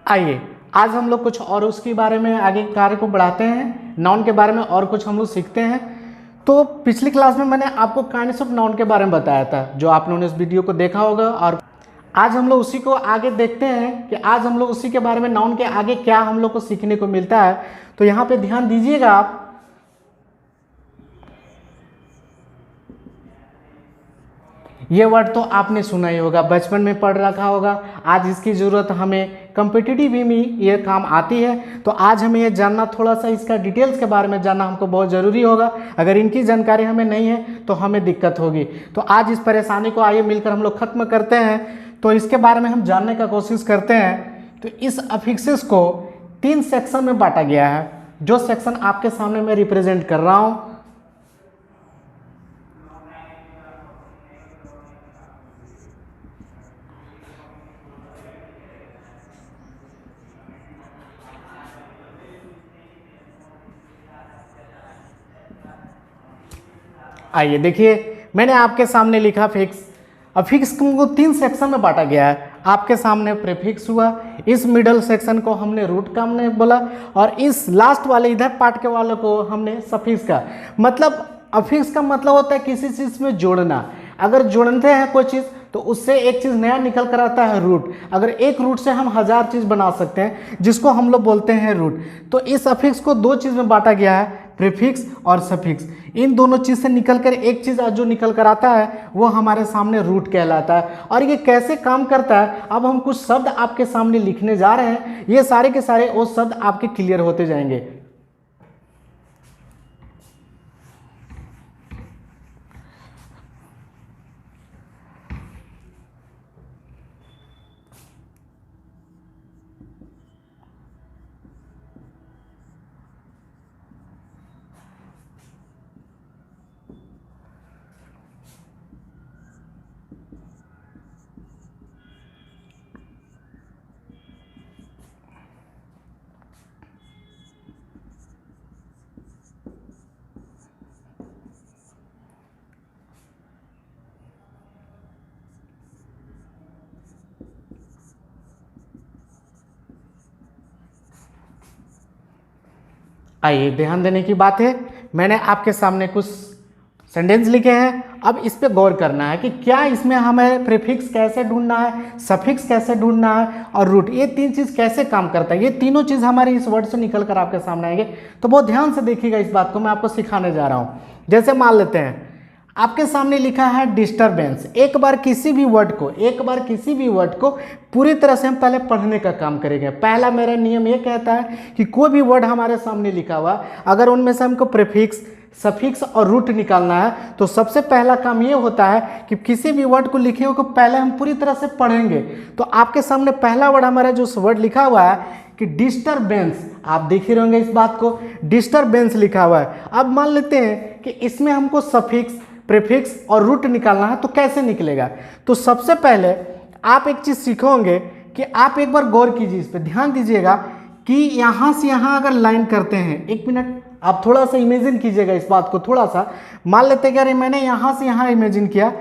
आइए आज हम लोग कुछ और उसके बारे में आगे कार्य को बढ़ाते हैं, नाउन के बारे में और कुछ हम लोग सीखते हैं। तो पिछली क्लास में मैंने आपको काइंड्स ऑफ नाउन के बारे में बताया था, जो आप लोगों ने इस वीडियो को देखा होगा। और आज हम लोग उसी को आगे देखते हैं कि आज हम लोग उसी के बारे में नाउन के आगे क्या हम लोग को सीखने को मिलता है। तो यहाँ पे ध्यान दीजिएगा आप। ये वर्ड तो आपने सुना ही होगा, बचपन में पढ़ रखा होगा। आज इसकी ज़रूरत हमें कॉम्पिटिटिव में ये काम आती है। तो आज हमें ये जानना, थोड़ा सा इसका डिटेल्स के बारे में जानना हमको बहुत ज़रूरी होगा। अगर इनकी जानकारी हमें नहीं है तो हमें दिक्कत होगी। तो आज इस परेशानी को आइए मिलकर हम लोग ख़त्म करते हैं। तो इसके बारे में हम जानने का कोशिश करते हैं। तो इस अफिक्सेस को 3 सेक्शन में बांटा गया है, जो सेक्शन आपके सामने मैं रिप्रेजेंट कर रहा हूँ। आइए देखिए, मैंने आपके सामने लिखा फिक्स। अफिक्स को 3 सेक्शन में बांटा गया है। आपके सामने प्रीफिक्स हुआ, इस मिडल सेक्शन को हमने रूट का हमने बोला, और इस लास्ट वाले इधर पार्ट के वालों को हमने सफिक्स का। मतलब अफिक्स का मतलब होता है किसी चीज़ में जोड़ना। अगर जोड़ते हैं कोई चीज़ तो उससे एक चीज़ नया निकल कर आता है रूट। अगर एक रूट से हम 1000 चीज़ बना सकते हैं, जिसको हम लोग बोलते हैं रूट। तो इस अफिक्स को 2 चीज़ में बांटा गया है, प्रीफिक्स और सफिक्स। इन दोनों चीज़ से निकल कर एक चीज़ जो निकल कर आता है वो हमारे सामने रूट कहलाता है। और ये कैसे काम करता है, अब हम कुछ शब्द आपके सामने लिखने जा रहे हैं। ये सारे के सारे वो शब्द आपके क्लियर होते जाएंगे। आइए, ध्यान देने की बात है, मैंने आपके सामने कुछ सेंटेंस लिखे हैं। अब इस पे गौर करना है कि क्या इसमें हमें प्रीफिक्स कैसे ढूंढना है, सफिक्स कैसे ढूंढना है, और रूट, ये 3 चीज़ कैसे काम करता है। ये तीनों चीज़ हमारे इस वर्ड से निकल कर आपके सामने आएंगे। तो बहुत ध्यान से देखिएगा, इस बात को मैं आपको सिखाने जा रहा हूँ। जैसे मान लेते हैं आपके सामने लिखा है डिस्टरबेंस। एक बार किसी भी वर्ड को पूरी तरह से हम पहले पढ़ने का काम करेंगे। पहला मेरा नियम ये कहता है कि कोई भी वर्ड हमारे सामने लिखा हुआ, अगर उनमें से हमको प्रीफिक्स, सफिक्स और रूट निकालना है, तो सबसे पहला काम ये होता है कि किसी भी वर्ड को लिखे हुए को पहले हम पूरी तरह से पढ़ेंगे। तो आपके सामने पहला वर्ड हमारा जो वर्ड लिखा हुआ है कि डिस्टरबेंस, आप देख ही रहेंगे इस बात को, डिस्टरबेंस लिखा हुआ है। अब मान लेते हैं कि इसमें हमको सफिक्स, प्रीफिक्स और रूट निकालना है, तो कैसे निकलेगा। तो सबसे पहले आप एक चीज़ सीखोगे कि आप एक बार गौर कीजिए, इस पर ध्यान दीजिएगा कि यहाँ से यहाँ अगर लाइन करते हैं, 1 मिनट आप थोड़ा सा इमेजिन कीजिएगा इस बात को। थोड़ा सा मान लेते हैं कि अरे मैंने यहाँ से यहाँ इमेजिन किया,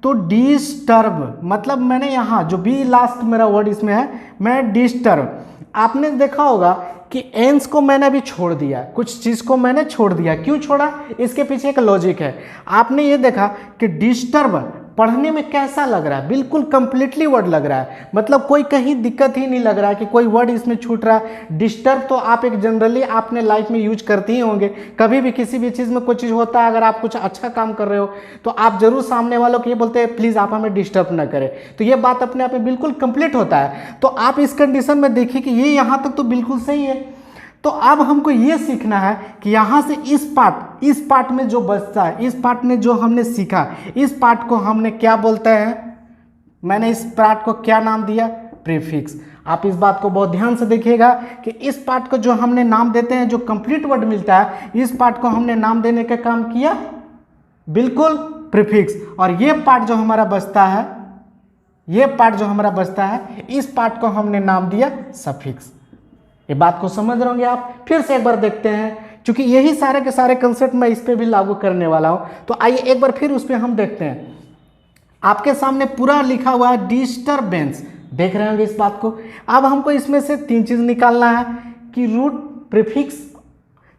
तो डिस्टर्ब मतलब मैंने यहाँ जो भी लास्ट मेरा वर्ड इसमें है, मैं डिस्टर्ब। आपने देखा होगा कि एंस को मैंने अभी छोड़ दिया, कुछ चीज़ को मैंने छोड़ दिया। क्यों छोड़ा, इसके पीछे एक लॉजिक है। आपने ये देखा कि डिस्टर्ब पढ़ने में कैसा लग रहा है, बिल्कुल कंप्लीटली वर्ड लग रहा है। मतलब कोई कहीं दिक्कत ही नहीं लग रहा है कि कोई वर्ड इसमें छूट रहा है। डिस्टर्ब तो आप एक जनरली आपने लाइफ में यूज करते ही होंगे। कभी भी किसी भी चीज़ में कोई चीज़ होता है, अगर आप कुछ अच्छा काम कर रहे हो तो आप जरूर सामने वालों को ये बोलते हैं प्लीज़ आप हमें डिस्टर्ब ना करें। तो ये बात अपने आप में बिल्कुल कंप्लीट होता है। तो आप इस कंडीशन में देखिए कि ये यहाँ तक तो बिल्कुल सही है। तो अब हमको ये सीखना है कि यहाँ से इस पार्ट में जो बचता है, इस पार्ट में जो हमने सीखा, इस पार्ट को हमने क्या बोलते हैं, मैंने इस पार्ट को क्या नाम दिया, प्रीफिक्स। आप इस बात को बहुत ध्यान से देखिएगा कि इस पार्ट को जो हमने नाम देते हैं, जो कंप्लीट वर्ड मिलता है, इस पार्ट को हमने नाम देने का काम किया, बिल्कुल प्रीफिक्स। और ये पार्ट जो हमारा बचता है, इस पार्ट को हमने नाम दिया सफिक्स। ये बात को समझ रहे होंगे आप। फिर से एक बार देखते हैं, क्योंकि यही सारे के सारे कंसेप्ट मैं इस पे भी लागू करने वाला हूं। तो आइए एक बार फिर उस पर हम देखते हैं। आपके सामने पूरा लिखा हुआ है डिस्टरबेंस, देख रहे होंगे इस बात को। अब हमको इसमें से 3 चीज़ निकालना है कि रूट, प्रीफिक्स।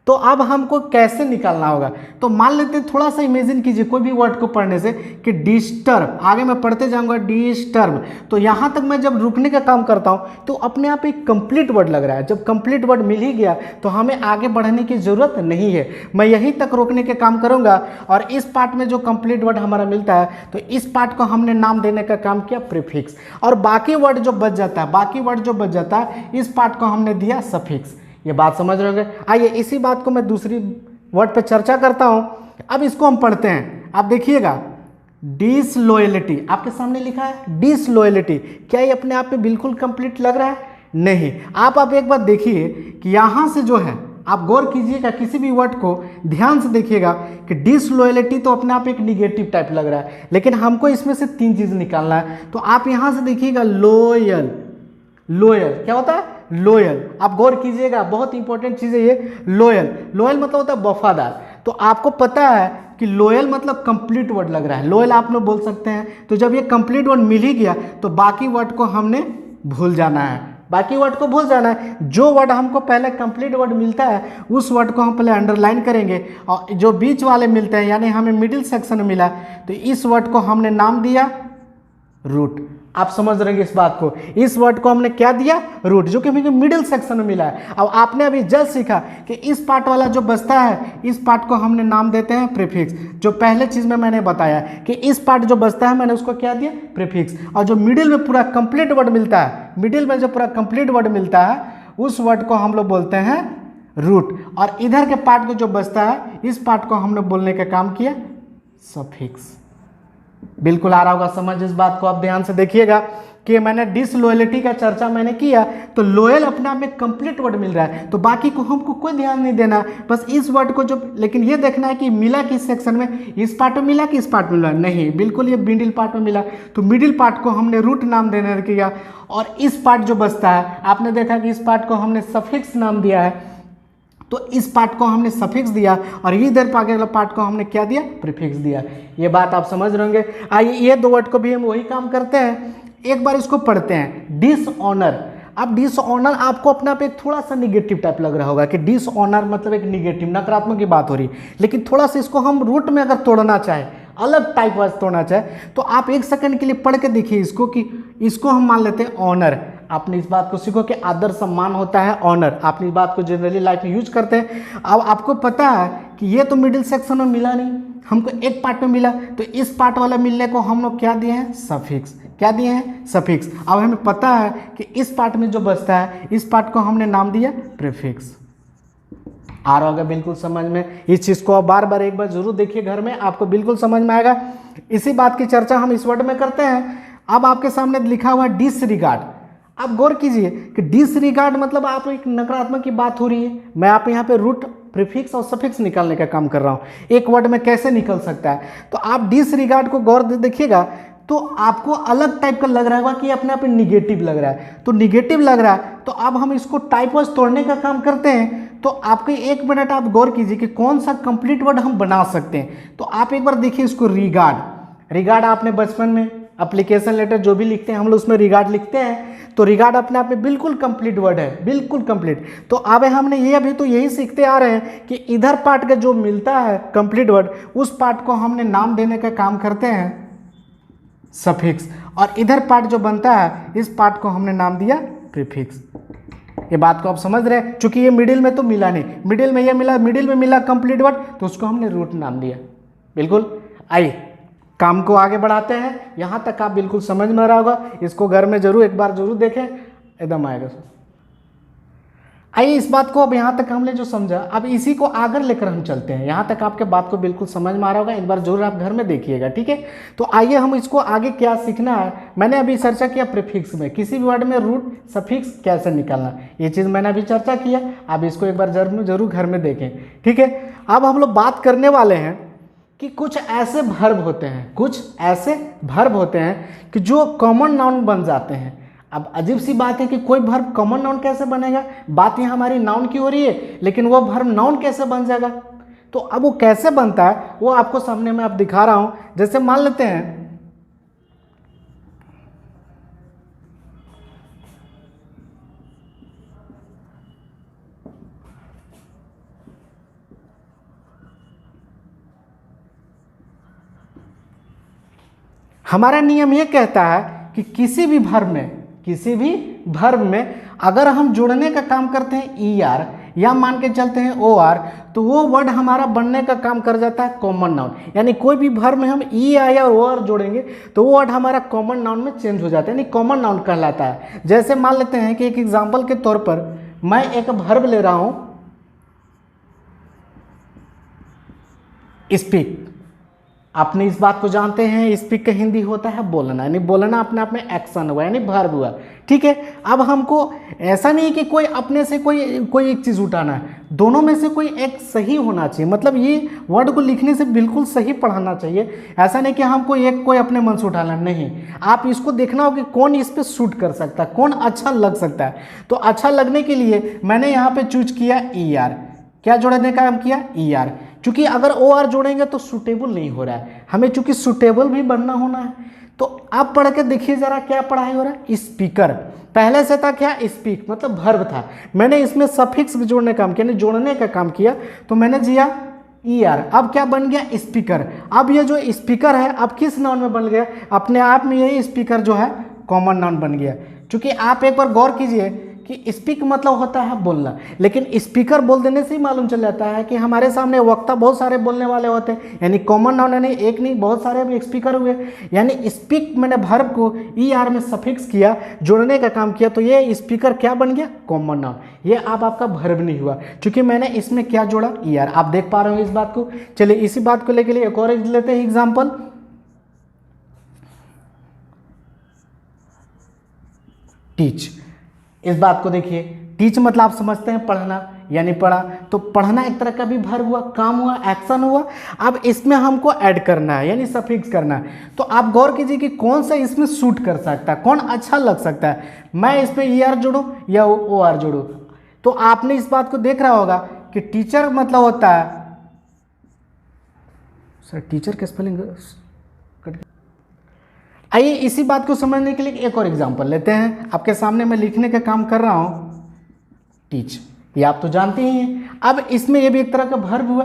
तो अब हमको कैसे निकालना होगा, तो मान लेते हैं, थोड़ा सा इमेजिन कीजिए कोई भी वर्ड को पढ़ने से कि डिस्टर्ब, आगे मैं पढ़ते जाऊंगा डिस्टर्ब, तो यहाँ तक मैं जब रुकने का काम करता हूँ तो अपने आप एक कंप्लीट वर्ड लग रहा है। जब कंप्लीट वर्ड मिल ही गया तो हमें आगे बढ़ने की ज़रूरत नहीं है, मैं यहीं तक रोकने के काम करूँगा। और इस पार्ट में जो कंप्लीट वर्ड हमारा मिलता है तो इस पार्ट को हमने नाम देने का काम किया प्रीफिक्स, और बाकी वर्ड जो बच जाता है, बाकी वर्ड जो बच जाता है इस पार्ट को हमने दिया सफिक्स। ये बात समझ रहे होंगे। आइए इसी बात को मैं दूसरी वर्ड पे चर्चा करता हूँ। अब इसको हम पढ़ते हैं, आप देखिएगा डिसलॉयलिटी, आपके सामने लिखा है डिसलॉयलिटी। क्या ये अपने आप में बिल्कुल कंप्लीट लग रहा है? नहीं। आप एक बात देखिए कि यहाँ से जो है, आप गौर कीजिएगा किसी भी वर्ड को ध्यान से देखिएगा कि डिसलॉयलिटी तो अपने आप एक निगेटिव टाइप लग रहा है, लेकिन हमको इसमें से 3 चीज़ निकालना है। तो आप यहाँ से देखिएगा लोयल, लोयल क्या होता है? लोयल। आप गौर कीजिएगा, बहुत इंपॉर्टेंट चीज़ है ये लोयल। लोयल मतलब होता है वफादार। तो आपको पता है कि लोयल मतलब कंप्लीट वर्ड लग रहा है, लोयल आप लोग बोल सकते हैं। तो जब ये कंप्लीट वर्ड मिल ही गया तो बाकी वर्ड को हमने भूल जाना है, बाकी वर्ड को भूल जाना है। जो वर्ड हमको पहले कंप्लीट वर्ड मिलता है उस वर्ड को हम पहले अंडरलाइन करेंगे, और जो बीच वाले मिलते हैं यानी हमें मिडिल सेक्शन में मिला तो इस वर्ड को हमने नाम दिया रूट। आप समझ रहे हैं इस बात को, इस वर्ड को हमने क्या दिया? रूट, जो कि हमें मिडिल सेक्शन में मिला है। अब आपने अभी जस्ट सीखा कि इस पार्ट वाला जो बचता है इस पार्ट को हमने नाम देते हैं प्रीफिक्स। जो पहले चीज में मैंने बताया कि इस पार्ट जो बचता है मैंने उसको क्या दिया? प्रीफिक्स। और जो मिडिल में पूरा कंप्लीट वर्ड मिलता है, मिडिल में जो पूरा कंप्लीट वर्ड मिलता है उस वर्ड को हम लोग बोलते हैं रूट। और इधर के पार्ट को जो बचता है इस पार्ट को हमने बोलने का काम किया सफिक्स। बिल्कुल आ रहा होगा समझ इस बात को। आप ध्यान से देखिएगा कि मैंने डिसलॉयलिटी का चर्चा मैंने किया तो लोयल अपने आप में कंप्लीट वर्ड मिल रहा है, तो बाकी को हमको कोई ध्यान नहीं देना, बस इस वर्ड को जो, लेकिन ये देखना है कि मिला किस सेक्शन में, इस पार्ट में मिला कि इस पार्ट में मिला? नहीं, बिल्कुल ये मिडिल पार्ट में मिला, तो मिडिल पार्ट को हमने रूट नाम देने किया। और इस पार्ट जो बचता है, आपने देखा कि इस पार्ट को हमने सफिक्स नाम दिया है, तो इस पार्ट को हमने सफिक्स दिया और इधर आगे वाला पार्ट को हमने क्या दिया? प्रीफिक्स दिया। ये बात आप समझ रहे होंगे। आइए ये 2 वर्ड को भी हम वही काम करते हैं, एक बार इसको पढ़ते हैं डिसऑनर। अब डिसऑनर आपको अपने आप एक थोड़ा सा निगेटिव टाइप लग रहा होगा कि डिसऑनर मतलब एक निगेटिव, नकारात्मक की बात हो रही है, लेकिन थोड़ा सा इसको हम रूट में अगर तोड़ना चाहे, अलग टाइप वाइज तोड़ना चाहे, तो आप 1 सेकंड के लिए पढ़ के देखिए इसको कि इसको हम मान लेते हैं ऑनर। आपने इस बात को सीखो कि आदर सम्मान होता है ऑनर, आपने इस बात को जनरली लाइफ में यूज करते हैं। अब आपको पता है कि ये तो मिडिल सेक्शन में मिला नहीं, हमको एक पार्ट में मिला, तो इस पार्ट वाला मिलने को हम लोग क्या दिए हैं? सफिक्स। क्या दिए हैं? सफिक्स। अब हमें पता है कि इस पार्ट में जो बचता है इस पार्ट को हमने नाम दिया प्रीफिक्स। आ रहा होगा बिल्कुल समझ में। इस चीज़ को आप बार बार एक बार जरूर देखिए घर में, आपको बिल्कुल समझ में आएगा। इसी बात की चर्चा हम इस वर्ड में करते हैं। अब आपके सामने लिखा हुआ है डिसरिगार्ड। आप गौर कीजिए कि डिसरिगार्ड मतलब आप एक नकारात्मक की बात हो रही है, मैं आप यहाँ पे रूट, प्रीफिक्स और सफिक्स निकालने का काम कर रहा हूँ, एक वर्ड में कैसे निकल सकता है। तो आप डिसरिगार्ड को गौर से देखिएगा तो आपको अलग टाइप का लग रहा होगा कि अपने आप में निगेटिव लग रहा है। तो निगेटिव लग रहा है तो अब हम इसको टाइप वाइज तोड़ने का काम करते हैं। तो आपके 1 मिनट आप गौर कीजिए कि कौन सा कंप्लीट वर्ड हम बना सकते हैं। तो आप एक बार देखिए इसको रिगार्ड। रिगार्ड आपने बचपन में एप्लीकेशन लेटर जो भी लिखते हैं हम लोग उसमें रिगार्ड लिखते हैं, तो रिगार्ड अपने आप में बिल्कुल कंप्लीट वर्ड है, बिल्कुल कंप्लीट। तो अब हमने ये अभी तो यही सीखते आ रहे हैं कि इधर पार्ट का जो मिलता है कंप्लीट वर्ड उस पार्ट को हमने नाम देने का काम करते हैं सफिक्स, और इधर पार्ट जो बनता है इस पार्ट को हमने नाम दिया प्रीफिक्स। ये बात को आप समझ रहे हैं। चूंकि ये मिडिल में तो मिला नहीं, मिडिल में ये मिला, मिडिल में मिला कंप्लीट वर्ड तो उसको हमने रूट नाम दिया। बिल्कुल। आइए काम को आगे बढ़ाते हैं। यहाँ तक आप बिल्कुल समझ में आ रहा होगा, इसको घर में जरूर एक बार जरूर देखें, एकदम आएगा। आइए इस बात को अब यहाँ तक हमने जो समझा, अब इसी को आगे लेकर हम चलते हैं। यहाँ तक आपके बात को बिल्कुल समझ में आ रहा होगा, एक बार जरूर आप घर में देखिएगा, ठीक है। तो आइए हम इसको आगे क्या सीखना है। मैंने अभी चर्चा किया प्रीफिक्स में, किसी भी वर्ड में रूट सफिक्स कैसे निकालना, ये चीज़ मैंने अभी चर्चा किया। आप इसको एक बार जरूर घर में देखें, ठीक है। अब हम लोग बात करने वाले हैं कि कुछ ऐसे वर्ब होते हैं, कुछ ऐसे वर्ब होते हैं कि जो कॉमन नाउन बन जाते हैं। अब अजीब सी बात है कि कोई वर्ब कॉमन नाउन कैसे बनेगा, बात यहाँ हमारी नाउन की हो रही है, लेकिन वो वर्ब नाउन कैसे बन जाएगा। तो अब वो कैसे बनता है वो आपको सामने में आप दिखा रहा हूँ। जैसे मान लेते हैं हमारा नियम ये कहता है कि किसी भी वर्ब में अगर हम जोड़ने का काम करते हैं ई आर या मान के चलते हैं ओ आर, तो वो वर्ड हमारा बनने का काम कर जाता है कॉमन नाउन। यानी कोई भी वर्ब में हम ई आई या ओ आर जोड़ेंगे तो वो वर्ड हमारा कॉमन नाउन में चेंज हो जाता है, यानी कॉमन नाउन कहलाता है। जैसे मान लेते हैं कि एक एग्जाम्पल के तौर पर मैं एक वर्ब ले रहा हूं स्पीक। आपने इस बात को जानते हैं, स्पीक का हिंदी होता है बोलना, यानी बोलना अपने आप में एक्शन हुआ, यानी वर्ब हुआ। ठीक है, अब हमको ऐसा नहीं कि कोई अपने से कोई एक चीज़ उठाना है, दोनों में से कोई एक सही होना चाहिए। मतलब ये वर्ड को लिखने से बिल्कुल सही पढ़ाना चाहिए। ऐसा नहीं कि हमको कोई अपने मन से उठाना, नहीं, आप इसको देखना हो कि कौन इस पर शूट कर सकता है, कौन अच्छा लग सकता है। तो अच्छा लगने के लिए मैंने यहाँ पे चूज किया ई आर। क्या जोड़ने का काम किया? E R. चूंकि अगर ओ आर जोड़ेंगे तो सुटेबल नहीं हो रहा है, हमें चूंकि सुटेबल भी बनना होना है। तो आप पढ़ के देखिए जरा क्या पढ़ाई हो रहा है। स्पीकर पहले से था क्या? स्पीक मतलब वर्ब था, मैंने इसमें सफिक्स जोड़ने का काम किया, यानी जोड़ने का काम किया, तो मैंने दिया ई आर। अब क्या बन गया? स्पीकर। अब ये जो स्पीकर है अब किस नाउन में बन गया? अपने आप में यही स्पीकर जो है कॉमन नाउन बन गया। क्योंकि आप एक बार गौर कीजिए कि स्पीक मतलब होता है बोलना, लेकिन स्पीकर बोल देने से ही मालूम चल जाता है कि हमारे सामने वक्ता बहुत सारे बोलने वाले होते हैं, यानी कॉमन नाउन, यानी एक नहीं बहुत सारे स्पीकर हुए। यानी स्पीक मैंने वर्ब को ई आर में सफिक्स किया, जोड़ने का काम किया, तो ये स्पीकर क्या बन गया? Common noun. ये अब आपका वर्ब नहीं हुआ, क्योंकि मैंने इसमें क्या जोड़ा? E R. आप देख पा रहे हो इस बात को। चलिए इसी बात को लेके एक और लेते हैं एग्जाम्पल। टीच। इस बात को देखिए, टीच मतलब आप समझते हैं पढ़ना, यानी पढ़ा, तो पढ़ना एक तरह का भी वर्ब हुआ, काम हुआ, एक्शन हुआ। अब इसमें हमको ऐड करना है, यानी सफिक्स करना है। तो आप गौर कीजिए कि कौन सा इसमें सूट कर सकता है, कौन अच्छा लग सकता है। मैं इसमें ई आर जोड़ूं या ओ आर जोड़ूं? तो आपने इस बात को देख रहा होगा कि टीचर मतलब होता है, सर टीचर का स्पेलिंग। आइए इसी बात को समझने के लिए एक और एग्जांपल लेते हैं। आपके सामने मैं लिखने का काम कर रहा हूं टीच, ये आप तो जानते ही हैं। अब इसमें ये भी एक तरह का वर्ब हुआ,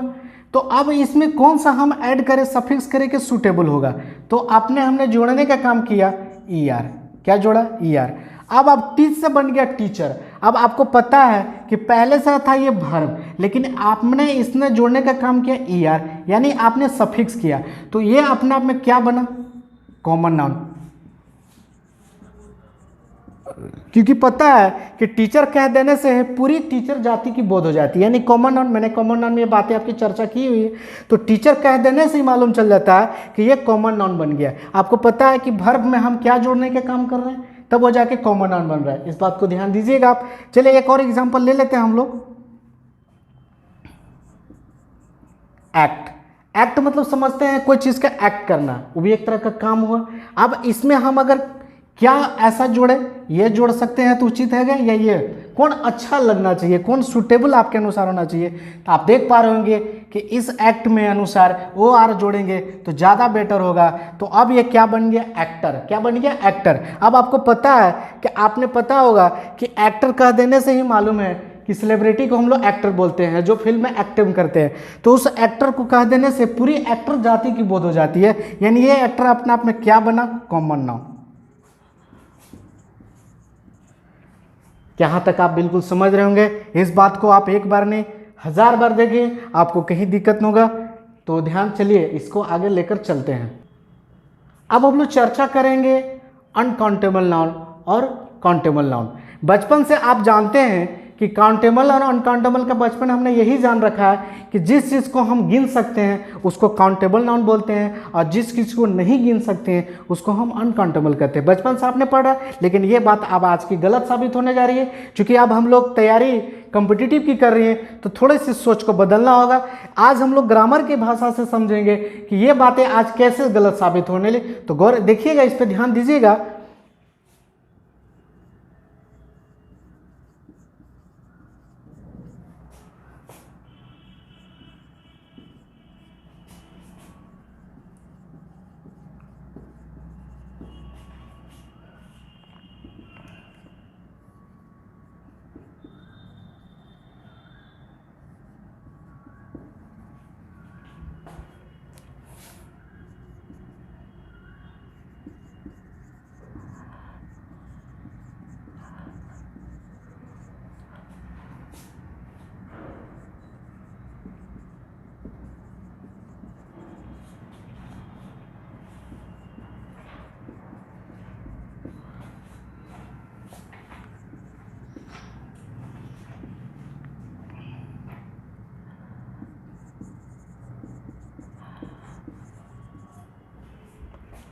तो अब इसमें कौन सा हम ऐड करें, सफिक्स करें कि सूटेबल होगा? तो हमने जोड़ने का काम किया ई आर। क्या जोड़ा? E R. अब टीच से बन गया टीचर। अब आपको पता है कि पहले से था ये वर्ब, लेकिन आपने इसमें जोड़ने का काम किया ई आर, यानी आपने सफिक्स किया, तो ये अपने आप में क्या बना? Common noun. क्योंकि पता है कि टीचर कह देने से पूरी टीचर जाति की बोध हो जाती है, यानी कॉमन नाउन। मैंने कॉमन नाउन में ये बातें आपकी चर्चा की हुई है, तो टीचर कह देने से ही मालूम चल जाता है कि ये कॉमन नाउन बन गया। आपको पता है कि वर्ब में हम क्या जोड़ने का काम कर रहे हैं, तब वो जाके कॉमन नाउन बन रहा है। इस बात को ध्यान दीजिएगा आप। चलिए एक और एग्जाम्पल ले लेते हैं हम लोग। एक्ट। एक्ट मतलब समझते हैं कोई चीज का एक्ट करना, वो भी एक तरह का काम हुआ। अब इसमें हम अगर क्या ऐसा जोड़े, ये जोड़ सकते हैं तो उचित है, या ये कौन अच्छा लगना चाहिए, कौन सुटेबल आपके अनुसार होना चाहिए? तो आप देख पा रहे होंगे कि इस एक्ट में अनुसार ओ आर जोड़ेंगे तो ज़्यादा बेटर होगा। तो अब ये क्या बन गया? एक्टर। क्या बन गया? एक्टर। अब आपको पता है कि आपने पता होगा कि एक्टर कह देने से ही मालूम है कि सेलिब्रिटी को हम लोग एक्टर बोलते हैं, जो फिल्म में एक्टिंग करते हैं। तो उस एक्टर को कह देने से पूरी एक्टर जाति की बोध हो जाती है, यानी ये एक्टर अपने आप में क्या बना? Common noun. यहाँ तक आप बिल्कुल समझ रहे होंगे। इस बात को आप एक बार नहीं 1000 बार देखिए, आपको कहीं दिक्कत न होगा। तो ध्यान, चलिए इसको आगे लेकर चलते हैं। अब हम लोग चर्चा करेंगे अनकाउंटेबल नाउन और काउंटेबल नाउन। बचपन से आप जानते हैं कि काउंटेबल और अनकाउंटेबल का बचपन हमने यही जान रखा है कि जिस चीज़ को हम गिन सकते हैं उसको काउंटेबल नाउन बोलते हैं, और जिस चीज़ को नहीं गिन सकते हैं उसको हम अनकाउंटेबल कहते हैं। बचपन से आपने पढ़ा, लेकिन ये बात अब आज की गलत साबित होने जा रही है। क्योंकि अब हम लोग तैयारी कॉम्पिटिटिव की कर रही हैं, तो थोड़ी सी सोच को बदलना होगा। आज हम लोग ग्रामर की भाषा से समझेंगे कि ये बातें आज कैसे गलत साबित होने लगी। तो गौर देखिएगा, इस पर ध्यान दीजिएगा।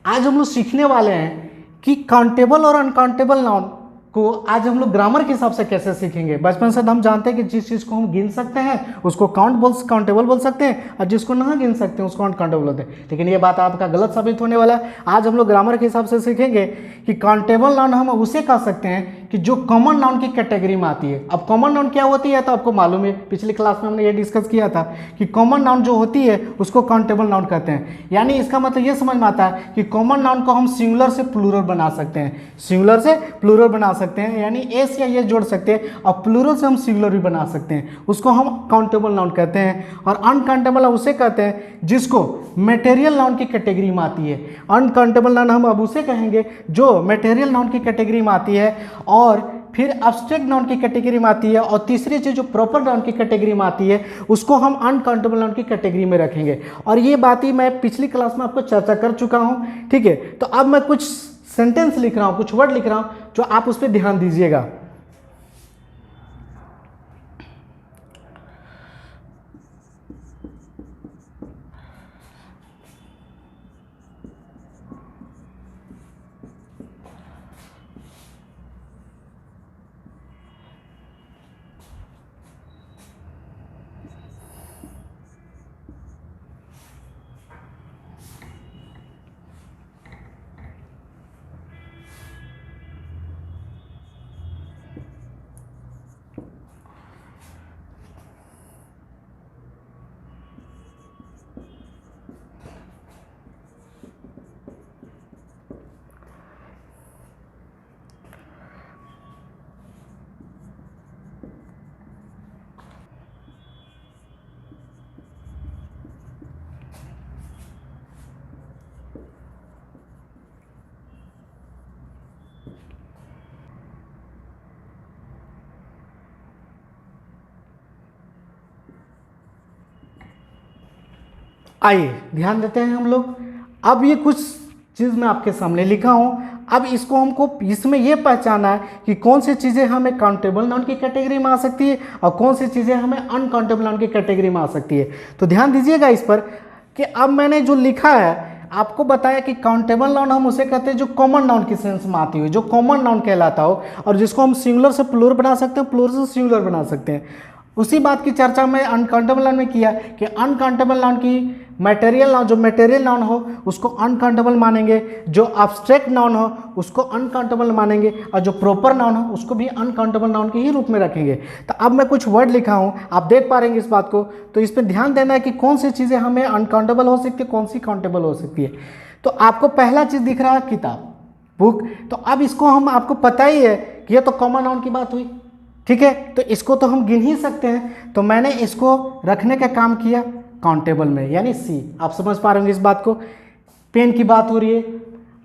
आज हम लोग सीखने वाले हैं कि काउंटेबल और अनकाउंटेबल नाउन को आज हम लोग ग्रामर के हिसाब से कैसे सीखेंगे। बचपन से हम जानते हैं कि जिस चीज़ को हम गिन सकते हैं उसको काउंटेबल बोल सकते हैं, और जिसको ना गिन सकते हैं उसको अनकाउंटेबल बोलते हैं। लेकिन ये बात आपका गलत साबित होने वाला है। आज हम लोग ग्रामर के हिसाब से सीखेंगे कि काउंटेबल नाउन हम उसे कह सकते हैं कि जो कॉमन नाउन की कैटेगरी में आती है। अब कॉमन नाउन क्या होती है तो आपको मालूम है, पिछली क्लास में हमने ये डिस्कस किया था कि कॉमन नाउन जो होती है उसको काउंटेबल नाउन कहते हैं। यानी इसका मतलब ये समझ में आता है कि कॉमन नाउन को हम सिंगुलर से प्लूरल बना सकते हैं, सिंगुलर से प्लूरल बना सकते हैं, यानी एस या ये जोड़ सकते हैं और प्लूरल से हम सिंगुलर भी बना सकते हैं, उसको हम काउंटेबल नाउन कहते हैं। और अनकाउंटेबल उसे कहते हैं जिसको मटेरियल नाउन की कैटेगरी में आती है। अनकाउंटेबल नाउन हम अब उसे कहेंगे जो मटेरियल नाउन की कैटेगरी में आती है, और फिर एब्स्ट्रैक्ट नाउन की कैटेगरी में आती है, और तीसरी चीज जो प्रॉपर नाउन की कैटेगरी में आती है उसको हम अनकाउंटेबल नाउन की कैटेगरी में रखेंगे। और ये बात ही मैं पिछली क्लास में आपको चर्चा कर चुका हूँ, ठीक है। तो अब मैं कुछ सेंटेंस लिख रहा हूँ, कुछ वर्ड लिख रहा हूँ, जो आप उस पर ध्यान दीजिएगा। आइए ध्यान देते हैं हम लोग। अब ये कुछ चीज़ मैं आपके सामने लिखा हूँ, अब इसको हमको इसमें ये पहचाना है कि कौन सी चीज़ें हमें काउंटेबल नाउन की कैटेगरी में आ सकती है और कौन सी चीज़ें हमें अनकाउंटेबल नाउन की कैटेगरी में आ सकती है। तो ध्यान दीजिएगा इस पर कि अब मैंने जो लिखा है आपको बताया कि काउंटेबल नाउन हम उसे कहते हैं जो कॉमन नाउन की सेंस में आती हो, जो कॉमन नाउन कहलाता हो, और जिसको हम सिंगुलर से प्लूरल बना सकते हैं, प्लूरल से सिंगुलर बना सकते हैं। उसी बात की चर्चा मैं अनकाउंटेबल नाउन में किया कि अनकाउंटेबल नाउन की मटेरियल नाउन, जो मटेरियल नाउन हो उसको अनकाउंटेबल मानेंगे, जो एब्स्ट्रैक्ट नाउन हो उसको अनकाउंटेबल मानेंगे, और जो प्रॉपर नाउन हो उसको भी अनकाउंटेबल नाउन के ही रूप में रखेंगे। तो अब मैं कुछ वर्ड लिखा हूँ, आप देख पा रहे हैं इस बात को, तो इस पर ध्यान देना है कि कौन सी चीज़ें हमें अनकाउंटेबल हो सकती है, कौन सी काउंटेबल हो सकती है। तो आपको पहला चीज़ दिख रहा है किताब, बुक। तो अब इसको हम, आपको पता ही है कि ये तो कॉमन नाउन की बात हुई, ठीक है, तो इसको तो हम गिन ही सकते हैं। तो मैंने इसको रखने का काम किया काउंटेबल में, यानी सी। आप समझ पा रहे होंगे इस बात को। पेन की बात हो रही है,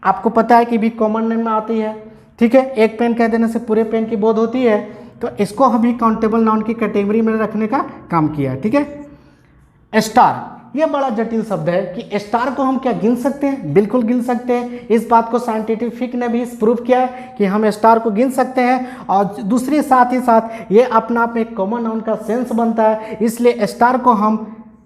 आपको पता है कि भी कॉमन नेम में आती है, ठीक है, एक पेन कह देने से पूरे पेन की बोध होती है, तो इसको हम भी काउंटेबल नाउन की कैटेगरी में रखने का काम किया, ठीक है। स्टार, ये बड़ा जटिल शब्द है कि स्टार को हम क्या गिन सकते हैं? बिल्कुल गिन सकते हैं। इस बात को साइंटिफिक ने भी प्रूव किया है कि हम स्टार को गिन सकते हैं, और दूसरी साथ ही साथ ये अपना आप एक कॉमन नाउन का सेंस बनता है, इसलिए स्टार को हम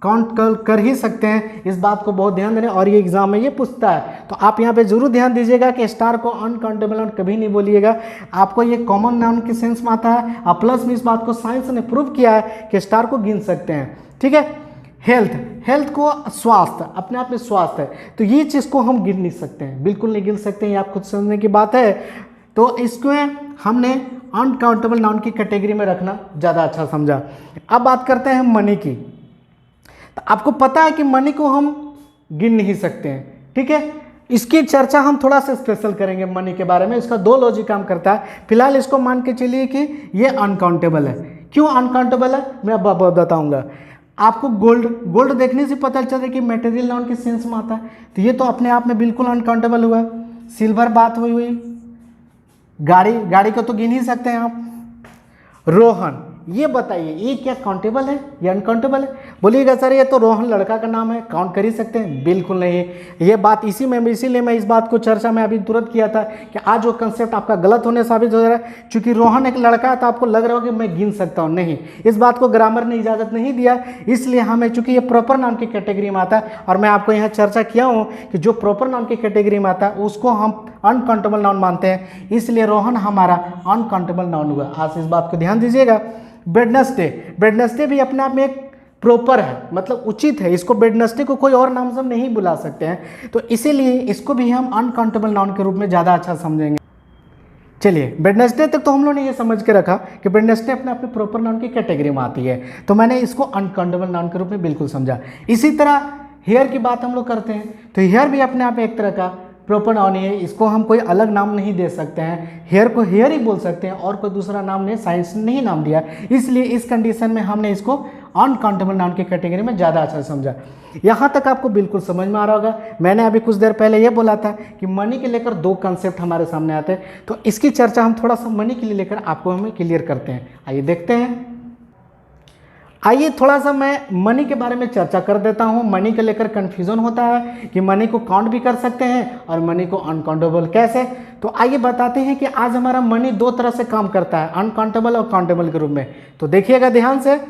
काउंट कर ही सकते हैं। इस बात को बहुत ध्यान देना, और ये एग्जाम में ये पूछता है, तो आप यहाँ पे जरूर ध्यान दीजिएगा कि स्टार को अनकाउंटेबल नाउन कभी नहीं बोलिएगा, आपको ये कॉमन नाउन के सेंस में आता है। और प्लस में इस बात को साइंस ने प्रूव किया है कि स्टार को गिन सकते हैं, ठीक है। हेल्थ, हेल्थ को स्वास्थ्य, अपने आप में स्वास्थ्य है, तो ये चीज़ को हम गिन नहीं सकते हैं, बिल्कुल नहीं गिन सकते हैं, ये आप खुद समझने की बात है। तो इसको हमने अनकाउंटेबल नाउन की कैटेगरी में रखना ज़्यादा अच्छा समझा। अब बात करते हैं मनी की। तो आपको पता है कि मनी को हम गिन नहीं सकते हैं, ठीक है। इसकी चर्चा हम थोड़ा सा स्पेशल करेंगे मनी के बारे में। इसका दो लॉजिक काम करता है। फिलहाल इसको मान के चलिए कि ये अनकाउंटेबल है। क्यों अनकाउंटेबल है मैं बताऊंगा आपको। गोल्ड देखने से पता चल रहा है कि मटेरियल नाउन के सेंस में आता है, तो ये तो अपने आप में बिल्कुल अनकाउंटेबल हुआ। सिल्वर बात हुई, गाड़ी को तो गिन ही सकते हैं आप। रोहन, ये बताइए ये क्या काउंटेबल है या अनकाउंटेबल है? बोलिएगा सर ये तो रोहन लड़का का नाम है, काउंट कर ही सकते हैं। बिल्कुल नहीं, ये बात इसीलिए मैं इस बात को चर्चा में अभी तुरंत किया था कि आज वो कंसेप्ट आपका गलत होने साबित हो रहा है। चूंकि रोहन एक लड़का है तो आपको लग रहा हो कि मैं गिन सकता हूँ, नहीं, इस बात को ग्रामर ने इजाज़त नहीं दिया। इसलिए हमें चूंकि ये प्रॉपर नाउन की कैटेगरी में आता है और मैं आपको यहाँ चर्चा किया हूँ कि जो प्रॉपर नाउन की कैटेगरी में आता है उसको हम अनकाउंटेबल नाउन मानते हैं, इसलिए रोहन हमारा अनकाउंटेबल नाउन हुआ। आज इस बात को ध्यान दीजिएगा। वेडनेसडे भी अपने आप में एक प्रॉपर है, मतलब उचित है, इसको वेडनेसडे को कोई और नाम से हम नहीं बुला सकते हैं, तो इसीलिए इसको भी हम अनकाउंटेबल नाउन के रूप में ज़्यादा अच्छा समझेंगे। चलिए वेडनेसडे तक तो हम लोगों ने ये समझ के रखा कि वेडनेसडे अपने आप में प्रॉपर नाउन की कैटेगरी में आती है, तो मैंने इसको अनकाउंटेबल नाउन के रूप में बिल्कुल समझा। इसी तरह हेयर की बात हम लोग करते हैं, तो हेयर भी अपने आप एक तरह का प्रॉपर नाउन है, इसको हम कोई अलग नाम नहीं दे सकते हैं, हेयर को हेयर ही बोल सकते हैं और कोई दूसरा नाम नहीं, साइंस ने नहीं नाम दिया, इसलिए इस कंडीशन में हमने इसको अनकाउंटेबल नाउन की कैटेगरी में ज़्यादा अच्छा समझा। यहाँ तक आपको बिल्कुल समझ में आ रहा होगा। मैंने अभी कुछ देर पहले ये बोला था कि मनी के लेकर दो कंसेप्ट हमारे सामने आते हैं, तो इसकी चर्चा हम थोड़ा सा मनी के लिए लेकर आपको हमें क्लियर करते हैं। आइए देखते हैं। आइए थोड़ा सा मैं मनी के बारे में चर्चा कर देता हूँ। मनी के लेकर कन्फ्यूज़न होता है कि मनी को काउंट भी कर सकते हैं और मनी को अनकाउंटेबल कैसे, तो आइए बताते हैं कि आज हमारा मनी दो तरह से काम करता है, अनकाउंटेबल और काउंटेबल के रूप में। तो देखिएगा ध्यान से।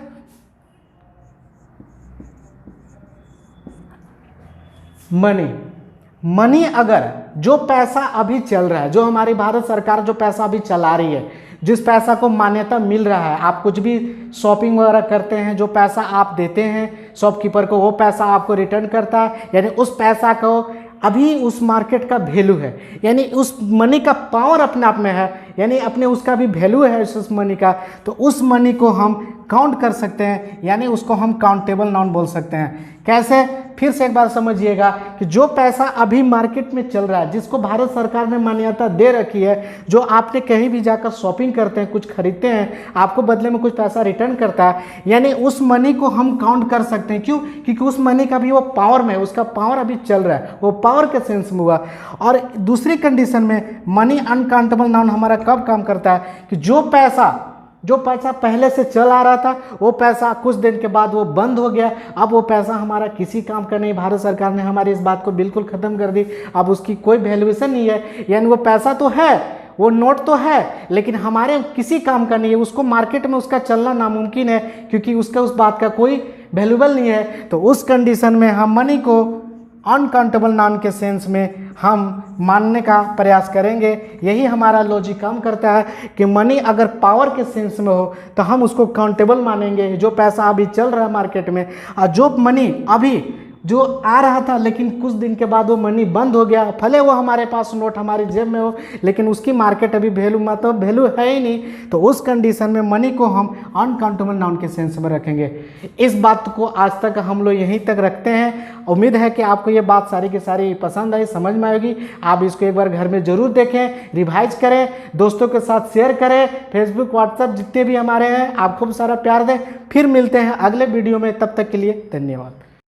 मनी अगर जो पैसा अभी चल रहा है, जो हमारी भारत सरकार जो पैसा अभी चला रही है, जिस पैसा को मान्यता मिल रहा है, आप कुछ भी शॉपिंग वगैरह करते हैं, जो पैसा आप देते हैं शॉपकीपर को, वो पैसा आपको रिटर्न करता है, यानी उस पैसा को अभी उस मार्केट का वैल्यू है, यानी उस मनी का पावर अपने आप में है, यानी अपने उसका भी वैल्यू है उस मनी का, तो उस मनी को हम काउंट कर सकते हैं, यानी उसको हम काउंटेबल नाउन बोल सकते हैं। कैसे? फिर से एक बार समझिएगा कि जो पैसा अभी मार्केट में चल रहा है, जिसको भारत सरकार ने मान्यता दे रखी है, जो आपने कहीं भी जाकर शॉपिंग करते हैं, कुछ खरीदते हैं, आपको बदले में कुछ पैसा रिटर्न करता है, यानी उस मनी को हम काउंट कर सकते हैं। क्यों? क्योंकि उस मनी का भी वो पावर में, उसका पावर अभी चल रहा है, वो पावर के सेंस में हुआ। और दूसरी कंडीशन में मनी अनकाउंटेबल नाउन हमारा कब काम करता है कि जो पैसा पहले से चल आ रहा था, वो पैसा कुछ दिन के बाद वो बंद हो गया, अब वो पैसा हमारा किसी काम का नहीं, भारत सरकार ने हमारी इस बात को बिल्कुल ख़त्म कर दी, अब उसकी कोई वैल्यूएशन नहीं है, यानी वो पैसा तो है, वो नोट तो है, लेकिन हमारे किसी काम का नहीं है, उसको मार्केट में उसका चलना नामुमकिन है, क्योंकि उसका उस बात का कोई वैल्यूएबल नहीं है। तो उस कंडीशन में हम मनी को अनकाउंटेबल नाउन के सेंस में हम मानने का प्रयास करेंगे। यही हमारा लॉजिक काम करता है कि मनी अगर पावर के सेंस में हो तो हम उसको काउंटेबल मानेंगे, जो पैसा अभी चल रहा है मार्केट में, और जो मनी अभी जो आ रहा था लेकिन कुछ दिन के बाद वो मनी बंद हो गया, भले वो हमारे पास नोट हमारी जेब में हो, लेकिन उसकी मार्केट अभी वैल्यू मतलब वैल्यू है ही नहीं, तो उस कंडीशन में मनी को हम अनकाउंटेबल नाउन के सेंस में रखेंगे। इस बात को आज तक हम लोग यहीं तक रखते हैं। उम्मीद है कि आपको ये बात सारी की सारी पसंद आई, समझ में आएगी। आप इसको एक बार घर में ज़रूर देखें, रिवाइज करें, दोस्तों के साथ शेयर करें, फेसबुक व्हाट्सएप जितने भी हमारे हैं, आप खूब सारा प्यार दें। फिर मिलते हैं अगले वीडियो में, तब तक के लिए धन्यवाद।